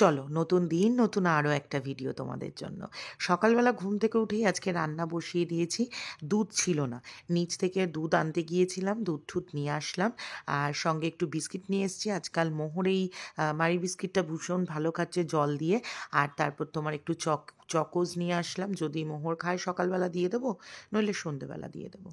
চলো নতুন দিন নতুন আরও একটা ভিডিও তোমাদের জন্য। সকালবেলা ঘুম থেকে উঠেই আজকে রান্না বসিয়ে দিয়েছি। দুধ ছিল না, নিচ থেকে দুধ আনতে গিয়েছিলাম, দুধ ঠুধ নিয়ে আসলাম। আর সঙ্গে একটু বিস্কিট নিয়ে এসেছি, আজকাল মোহর এই মারি বিস্কিটটা ভীষণ ভালো খাচ্ছে জল দিয়ে। আর তারপর তোমার একটু চকোজ নিয়ে আসলাম, যদি মোহর খায় সকালবেলা দিয়ে দেবো, নইলে সন্ধেবেলা দিয়ে দেবো।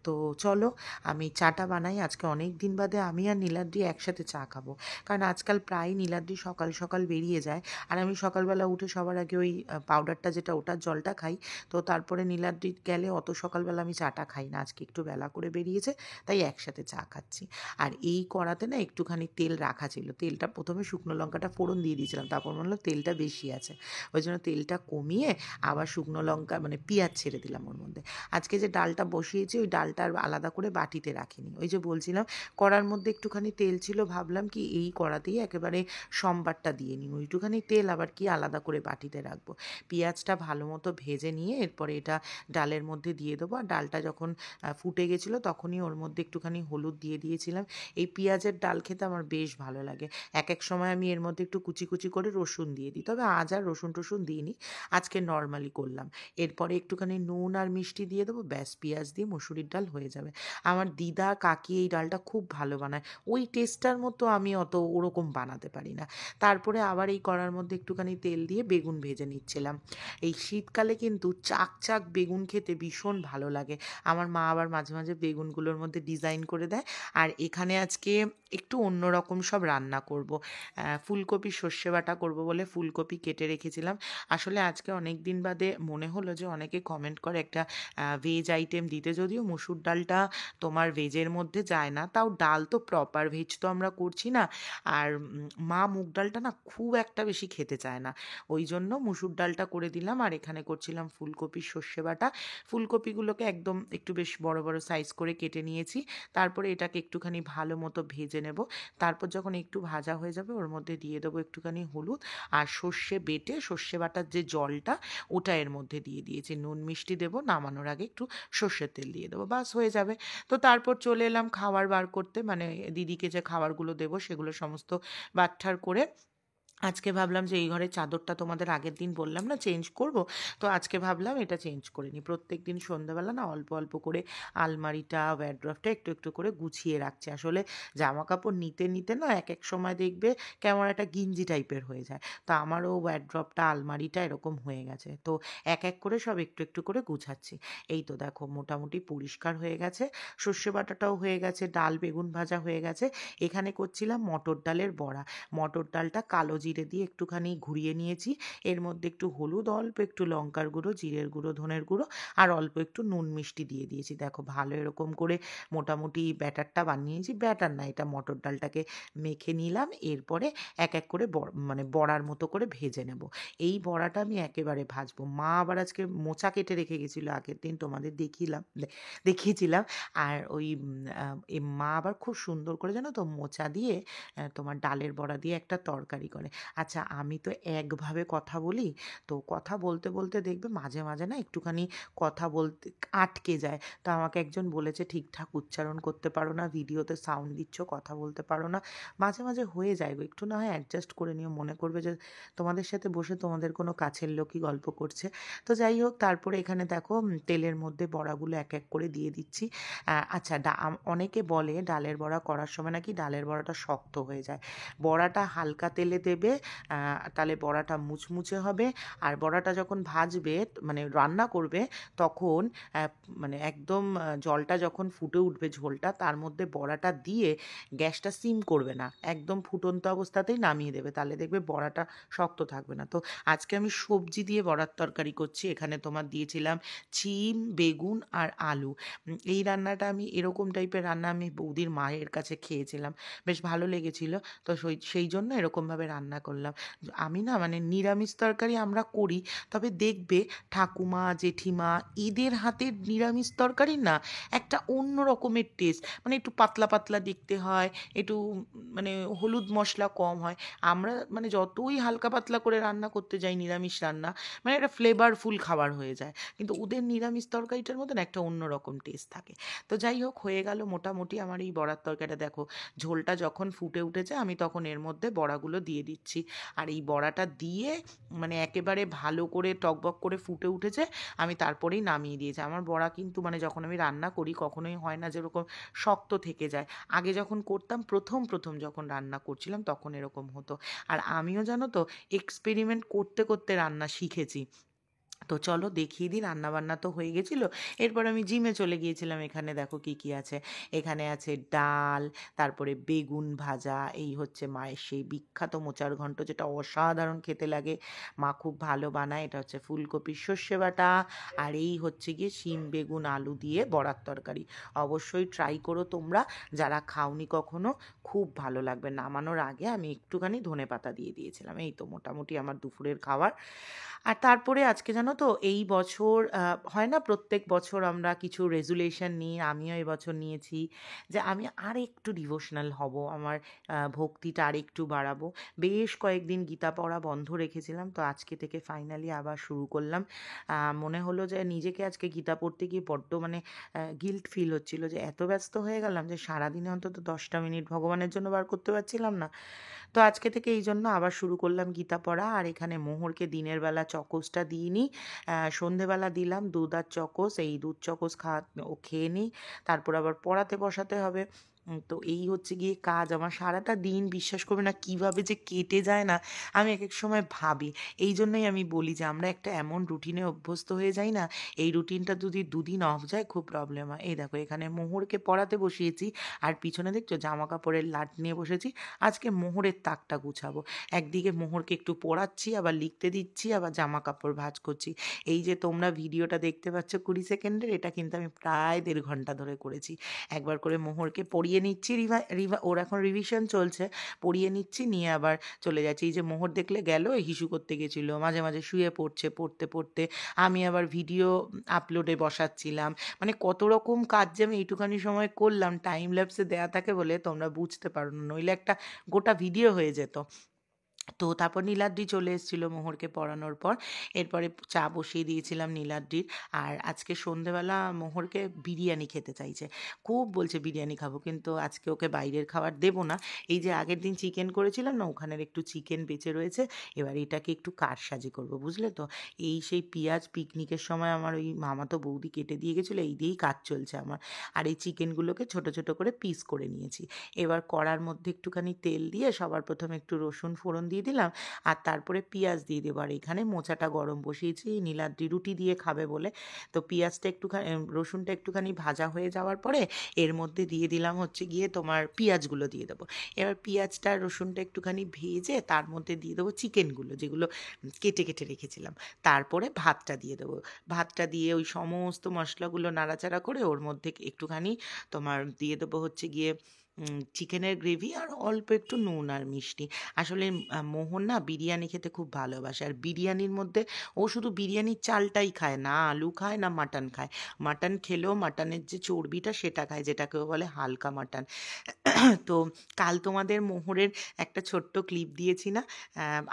তো চলো আমি চাটা বানাই। আজকে অনেক দিন বাদে আমি আর নীলাদ্রি একসাথে চা খাবো, কারণ আজকাল প্রায় নীলাদ্রি সকাল সকাল বেরিয়ে যায়। আর আমি সকালবেলা উঠে সবার আগে ওই পাউডারটা যেটা ওটার জলটা খাই। তো তারপরে নীলাদ্রি গেলে অত সকালবেলা আমি চাটা খাই না, আজকে একটু বেলা করে বেরিয়েছে তাই একসাথে চা খাচ্ছি। আর এই কড়াতে না একটুখানি তেল রাখা ছিল, তেলটা প্রথমে শুকনো লঙ্কাটা ফোড়ন দিয়ে দিয়েছিলাম, তারপর মনে হলো তেলটা বেশি আছে, ওই জন্য তেলটা কমিয়ে আবার শুকনো লঙ্কা মানে পেঁয়াজ ছেড়ে দিলাম ওর মধ্যে। আজকে যে ডালটা বসিয়েছি ওই ডালটা আর আলাদা করে বাটিতে রাখিনি, ওই যে বলছিলাম কড়ার মধ্যে একটুখানি তেল ছিল, ভাবলাম কি এই কড়াতেই একেবারে সম্বারটা দিয়ে নিই, ওইটুখানি তেল আবার কি আলাদা করে বাটিতে রাখবো। পেঁয়াজটা ভালো মতো ভেজে নিয়ে এরপরে এটা ডালের মধ্যে দিয়ে দেবো। আর ডালটা যখন ফুটে গেছিলো তখনই ওর মধ্যে একটুখানি হলুদ দিয়ে দিয়েছিলাম। এই পেঁয়াজের ডাল খেতে আমার বেশ ভালো লাগে। এক এক সময় আমি এর মধ্যে একটু কুচি কুচি করে রসুন দিয়ে দিই, তবে আজ আর রসুন টসুন দিইনি, আজকে নর্মালি করলাম। এরপরে একটুখানি নুন আর মিষ্টি দিয়ে দেবো, ব্যাস পেঁয়াজ দিয়ে মুসুরির ডাল হয়ে যাবে। আমার দিদা কাকি এই ডালটা খুব ভালো বানায়, ওই টেস্টটার মতো আমি অত ওরকম বানাতে পারি না। তারপরে আবার এই কড়ার মধ্যে একটুখানি তেল দিয়ে বেগুন ভেজে নিচ্ছিলাম। এই শীতকালে কিন্তু চাক চাক বেগুন খেতে ভীষণ ভালো লাগে। আমার মা আবার মাঝে মাঝে বেগুনগুলোর মধ্যে ডিজাইন করে দেয়। আর এখানে আজকে একটু অন্যরকম সব রান্না করব। ফুলকপি সর্ষে বাটা করব বলে ফুলকপি কেটে রেখেছিলাম। আসলে আজকে অনেক দিন বাদে মনে হলো যে অনেকে কমেন্ট করে একটা ভেজ আইটেম দিতে, যদিও মুসুর ডালটা তোমার ভেজের মধ্যে যায় না, তাও ডাল তো প্রপার ভেজ তো আমরা করছি না। আর মা মুগ ডালটা না খুব একটা বেশি খেতে চায় না, ওই জন্য মুসুর ডালটা করে দিলাম। আর এখানে করছিলাম ফুলকপির সর্ষে বাটা। ফুলকপিগুলোকে একদম একটু বেশ বড় বড় সাইজ করে কেটে নিয়েছি। তারপরে এটাকে একটুখানি ভালো মতো ভেজে নেব। তারপর যখন একটু ভাজা হয়ে যাবে ওর মধ্যে দিয়ে দেবো একটুখানি হলুদ আর সর্ষে বেটে সর্ষে বাটার যে জলটা ওটা এর মধ্যে দিয়ে দিয়েছি। নুন মিষ্টি দেবো, নামানোর আগে একটু সর্ষের তেল দিয়ে দেবো, বাস হয়ে যাবে। তো তারপর চলে এলাম খাবার বার করতে, মানে দিদিকে যে খাবারগুলো দেবো সেগুলো সমস্ত বাটঠার করে আজকে ভাবলাম যে এই ঘরের চাদরটা তোমাদের আগের দিন বললাম না চেঞ্জ করব, তো আজকে ভাবলাম এটা চেঞ্জ করে নিই। প্রত্যেক দিন সন্ধ্যাবেলা না অল্প অল্প করে আলমারিটা ওয়্যারড্রপটা একটু একটু করে গুছিয়ে রাখছি। আসলে জামা কাপড় নিতে নিতে না এক এক সময় দেখবে কেমন একটা গিঞ্জি টাইপের হয়ে যায়, তো আমারও ওয়্যারড্রপটা আলমারিটা এরকম হয়ে গেছে, তো এক এক করে সব একটু একটু করে গুছাচ্ছি। এই তো দেখো মোটামুটি পরিষ্কার হয়ে গেছে, সর্ষে বাটাটাও হয়ে গেছে, ডাল বেগুন ভাজা হয়ে গেছে। এখানে করছিলাম মটর ডালের বড়া। মটর ডালটা কালো জিরে দিয়ে একটুখানি ঘুরিয়ে নিয়েছি, এর মধ্যে একটু হলুদ, অল্প একটু লঙ্কার গুঁড়ো, জিরের গুঁড়ো, ধনের গুঁড়ো আর অল্প একটু নুন মিষ্টি দিয়ে দিয়েছি। দেখো ভালো এরকম করে মোটামুটি ব্যাটারটা বানিয়েছি, ব্যাটার না এটা, মটর ডালটাকে মেখে নিলাম। এরপরে এক এক করে মানে বড়ার মতো করে ভেজে নেব। এই বড়াটা আমি একেবারে ভাজবো। মা আবার আজকে মোচা কেটে রেখে গেছিলো আগের দিন, তোমাদের দেখিয়েছিলাম। আর ওই মা আবার খুব সুন্দর করে জানো তো মোচা দিয়ে তোমার ডালের বড়া দিয়ে একটা তরকারি করে। আচ্ছা আমি তো একভাবে কথা বলি, তো কথা বলতে বলতে দেখবে মাঝে মাঝে না একটুখানি কথা বলতে আটকে যায়। তো আমাকে একজন বলেছে ঠিকঠাক উচ্চারণ করতে পারো না, ভিডিওতে সাউন্ড দিচ্ছ কথা বলতে পারো না, মাঝে মাঝে হয়ে যায় গো, একটু না হয় অ্যাডজাস্ট করে নিও, মনে করবে যে তোমাদের সাথে বসে তোমাদের কোনো কাছের লোকই গল্প করছে। তো যাই হোক, তারপরে এখানে দেখো তেলের মধ্যে বড়াগুলো এক এক করে দিয়ে দিচ্ছি। আচ্ছা অনেকে বলে ডালের বড়া করার সময় নাকি ডালের বড়াটা শক্ত হয়ে যায়। বড়াটা হালকা তেলে দেবে, তাহলে বড়াটা মুচমুচে হবে। আর বড়াটা যখন ভাজবে মানে রান্না করবে তখন মানে একদম জলটা যখন ফুটে উঠবে ঝোলটা, তার মধ্যে বড়াটা দিয়ে গ্যাসটা সিম করবে না, একদম ফুটন্ত অবস্থাতেই নামিয়ে দেবে, তাহলে দেখবে বড়াটা শক্ত থাকবে না। তো আজকে আমি সবজি দিয়ে বড়ার তরকারি করছি। এখানে তোমার দিয়েছিলাম শিম, বেগুন আর আলু। এই রান্নাটা আমি এরকম টাইপের রান্না আমি বৌদির মায়ের কাছে খেয়েছিলাম, বেশ ভালো লেগেছিল। তো সেই জন্য এরকমভাবে রান্না করলাম। আমি না মানে নিরামিষ তরকারি আমরা করি, তবে দেখবে ঠাকুমা জেঠিমা এদের হাতের নিরামিষ তরকারি না একটা অন্য রকমের টেস্ট, মানে একটু পাতলা পাতলা দেখতে হয়, একটু মানে হলুদ মশলা কম হয়। আমরা মানে যতই হালকা পাতলা করে রান্না করতে যাই নিরামিষ রান্না, মানে একটা ফ্লেভারফুল খাবার হয়ে যায়, কিন্তু ওদের নিরামিষ তরকারিটার মতন একটা অন্য রকম টেস্ট থাকে। তো যাই হোক, হয়ে গেল মোটামুটি আমার এই বড়ার তরকারিটা। দেখো ঝোলটা যখন ফুটে উঠেছে আমি তখন এর মধ্যে বড়াগুলো দিয়ে দিচ্ছি। দিচ্ছি। আর এই বড়াটা দিয়ে মানে একেবারে ভালো করে টকবক করে ফুটে উঠেছে, আমি তারপরেই নামিয়ে দিয়েছি। আমার বড়া কিন্তু মানে যখন আমি রান্না করি কখনোই হয় না যেরকম শক্ত থেকে যায়। আগে যখন করতাম প্রথম যখন রান্না করছিলাম তখন এরকম হতো। আর আমিও জানো তো এক্সপেরিমেন্ট করতে করতে রান্না শিখেছি। তো চলো দেখিয়ে দিই, রান্নাবান্না তো হয়ে গেছিলো। এরপর আমি জিমে চলে গিয়েছিলাম। এখানে দেখো কি কি আছে। এখানে আছে ডাল, তারপরে বেগুন ভাজা, এই হচ্ছে মায়ের সেই বিখ্যাত মোচার ঘন্ট যেটা অসাধারণ খেতে লাগে, মা খুব ভালো বানায়। এটা হচ্ছে ফুলকপির সর্ষে বাটা, আর এই হচ্ছে গিয়ে শিম বেগুন আলু দিয়ে বড়ার তরকারি। অবশ্যই ট্রাই করো তোমরা, যারা খাওনি কখনো, খুব ভালো লাগবে। নামানোর আগে আমি একটুখানি ধনেপাতা দিয়ে দিয়েছিলাম। এই তো মোটামুটি আমার দুপুরের খাবার। আর তারপরে আজকে জানো তো এই বছর হয় না প্রত্যেক বছর আমরা কিছু রেজুলেশন নিই, আমিও এবছর নিয়েছি যে আমি আর একটু ডিভোশনাল হব, আমার ভক্তিটা আর একটু বাড়াবো। বেশ কয়েকদিন গীতা পড়া বন্ধ রেখেছিলাম, তো আজকে থেকে ফাইনালি আবার শুরু করলাম। মনে হলো যে নিজেকে আজকে গীতা পড়তে গিয়ে বড্ড মানে গিল্ট ফিল হচ্ছিল যে এত ব্যস্ত হয়ে গেলাম যে সারাদিনে অন্তত 10টা মিনিট ভগবানের জন্য বার করতে পারছিলাম না। তো আজকে থেকে এই জন্য আবার শুরু করলাম গীতা পড়া। আর এখানে মোহরকে দিনের বেলা চকোসটা দিইনি, সন্ধেবেলা দিলাম দুধ আর চকোস। এই দুধ চকোস ও খেয়ে নিই, তারপর আবার পড়াতে বসাতে হবে। তো এই হচ্ছে গিয়ে কাজ আমার। সারাটা দিন বিশ্বাস করবে না কীভাবে যে কেটে যায় না, আমি এক এক সময় ভাবি। এই জন্যই আমি বলি যে আমরা একটা এমন রুটিনে অভ্যস্ত হয়ে যাই না, এই রুটিনটা যদি দুদিন অফ যায় খুব প্রবলেম হয়। এই দেখো এখানে মোহরকে পড়াতে বসিয়েছি, আর পিছনে দেখছো জামা কাপড়ের লাট নিয়ে বসেছি। আজকে মোহরের তাকটা গুছাবো। একদিকে মোহরকে একটু পড়াচ্ছি, আবার লিখতে দিচ্ছি, আবার জামা কাপড় ভাঁজ করছি। এই যে তোমরা ভিডিওটা দেখতে পাচ্ছ 20 সেকেন্ডের, এটা কিন্তু আমি প্রায় 1.5 ঘন্টা ধরে করেছি। একবার করে মোহরকে পড়িয়ে নিচ্ছি, ওর এখন রিভিশন চলছে, পড়িয়ে নিচ্ছি, নিয়ে আবার চলে যাচ্ছি। এই যে মোহর দেখলে গেল হিসু করতে গেছিলো, মাঝে মাঝে শুয়ে পড়ছে, পড়তে পড়তে আমি আবার ভিডিও আপলোডে বসাচ্ছিলাম। মানে কত রকম কাজ যে আমি এইটুখানি সময় করলাম, টাইম ল্যাপসে দেয়া থাকে বলে তোমরা বুঝতে পারো না, নইলে একটা গোটা ভিডিও হয়ে যেত। তো তারপর নীলাদ্রি চলে এসেছিলো মোহরকে পড়ানোর পর। এরপরে চা বসিয়ে দিয়েছিলাম নীলাদ্রির। আর আজকে সন্ধেবেলা মোহরকে বিরিয়ানি খেতে চাইছে, খুব বলছে বিরিয়ানি খাবো, কিন্তু আজকে ওকে বাইরের খাবার দেবো না। এই যে আগের দিন চিকেন করেছিলাম না, ওখানের একটু চিকেন বেঁচে রয়েছে, এবার এটাকে একটু কারসাজি করবো, বুঝলে তো। এই সেই পেঁয়াজ পিকনিকের সময় আমার ওই মামাতো বৌদি কেটে দিয়ে গেছিলো, এই দিয়েই কাজ চলছে আমার। আর এই চিকেনগুলোকে ছোট ছোট করে পিস করে নিয়েছি। এবার কড়ার মধ্যে একটুখানি তেল দিয়ে সবার প্রথমে একটু রসুন ফোড়ন দিয়ে দিলাম, আর তারপরে পেঁয়াজ দিয়ে দেবো। আর এখানে মোচাটা গরম বসিয়েছি নীলাদ্রি রুটি দিয়ে খাবে বলে। তো পেঁয়াজটা একটুখানি রসুনটা একটুখানি ভাজা হয়ে যাওয়ার পরে এর মধ্যে দিয়ে দিলাম হচ্ছে গিয়ে তোমার পেঁয়াজগুলো দিয়ে দেবো। এবার পেঁয়াজটা রসুনটা একটুখানি ভেজে তার মধ্যে দিয়ে দেবো চিকেনগুলো, যেগুলো কেটে কেটে রেখেছিলাম। তারপরে ভাতটা দিয়ে দেবো। ভাতটা দিয়ে ওই সমস্ত মশলাগুলো নাড়াচাড়া করে ওর মধ্যে একটুখানি তোমার দিয়ে দেবো হচ্ছে গিয়ে চিকেনের গ্রেভি, আর অল্প একটু নুন আর মিষ্টি। আসলে মোহন না বিরিয়ানি খেতে খুব ভালোবাসে, আর বিরিয়ানির মধ্যে ও শুধু বিরিয়ানির চালটাই খায় না, আলু খায় না মাটন খায়। মাটন খেলেও মাটনের যে চর্বিটা সেটা খায়, যেটাকে বলে হালকা মাটন। তো কাল তোমাদের মোহরের একটা ছোট্ট ক্লিপ দিয়েছি না,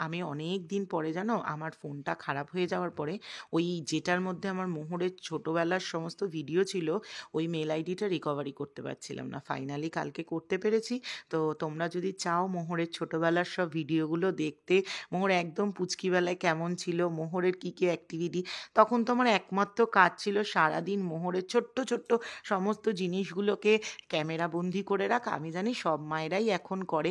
আমি অনেক দিন পরে জানো আমার ফোনটা খারাপ হয়ে যাওয়ার পরে ওই যেটার মধ্যে আমার মোহরের ছোটোবেলার সমস্ত ভিডিও ছিল, ওই মেল আইডিটা রিকভারি করতে পারছিলাম না, ফাইনালি কালকে করতে পেরেছি। তো তোমরা যদি চাও মোহরের ছোটোবেলার সব ভিডিওগুলো দেখতে, মোহর একদম পুচকিবেলায় কেমন ছিল, মোহরের কী কী অ্যাক্টিভিটি, তখন তোমার একমাত্র কাজ ছিল সারাদিন মোহরের ছোট্ট ছোট্ট সমস্ত জিনিসগুলোকে ক্যামেরা বন্দি করে রাখা। আমি জানি সব মায়েরাই এখন করে,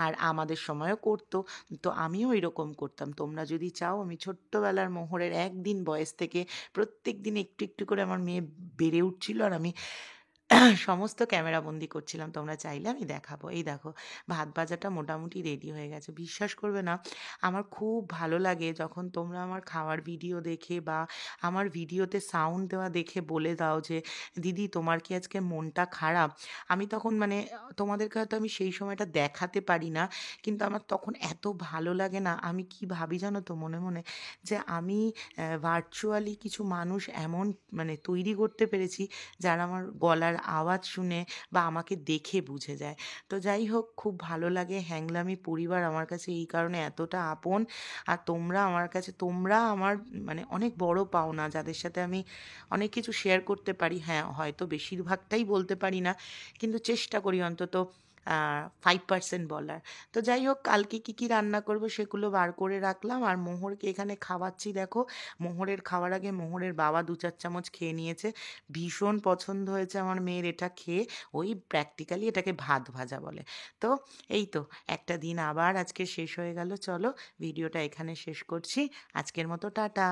আর আমাদের সময়ও করতো। তো আমিও এরকম করতাম। তোমরা যদি চাও, আমি ছোট্টবেলার মোহরের একদিন বয়স থেকে প্রত্যেক দিন একটু একটু করে আমার মেয়ে বেড়ে উঠছিল, আর আমি সমস্ত ক্যামেরাবন্দি করছিলাম, তোমরা চাইলে আমি দেখাবো। এই দেখো ভাত ভাজাটা মোটামুটি রেডি হয়ে গেছে। বিশ্বাস করবে না, আমার খুব ভালো লাগে যখন তোমরা আমার খাওয়ার ভিডিও দেখে বা আমার ভিডিওতে সাউন্ড দেওয়া দেখে বলে দাও যে দিদি তোমার কি আজকে মনটা খারাপ। আমি তখন মানে তোমাদেরকে হয়তো আমি সেই সময়টা দেখাতে পারি না, কিন্তু আমার তখন এত ভালো লাগে না। আমি কি ভাবি জানো তো মনে মনে, যে আমি ভার্চুয়ালি কিছু মানুষ এমন মানে তৈরি করতে পেরেছি যারা আমার গলার আওয়াজ শুনে বা আমাকে দেখে বুঝে যায়। তো যাই হোক, খুব ভালো লাগে। হ্যাংলামি পরিবার আমার কাছে এই কারণে এতটা আপন। আর তোমরা আমার কাছে, তোমরা আমার মানে অনেক বড় পাওনা, যাদের সাথে আমি অনেক কিছু শেয়ার করতে পারি। হ্যাঁ, হয়তো বেশিরভাগটাই বলতে পারি না, কিন্তু চেষ্টা করি অন্তত 5% বলার। তো যাই হোক, কালকে কী কী রান্না করব সেগুলো বার করে রাখলাম। আর মোহরকে এখানে খাওয়াচ্ছি দেখো। মোহরের খাওয়ার আগে মোহরের বাবা 2-4 চামচ খেয়ে নিয়েছে। ভীষণ পছন্দ হয়েছে আমার মেয়ের এটা খেয়ে। ওই প্র্যাকটিক্যালি এটাকে ভাত ভাজা বলে। তো এই তো, একটা দিন আবার আজকে শেষ হয়ে গেল। চলো ভিডিওটা এখানে শেষ করছি। আজকের মতো টাটা।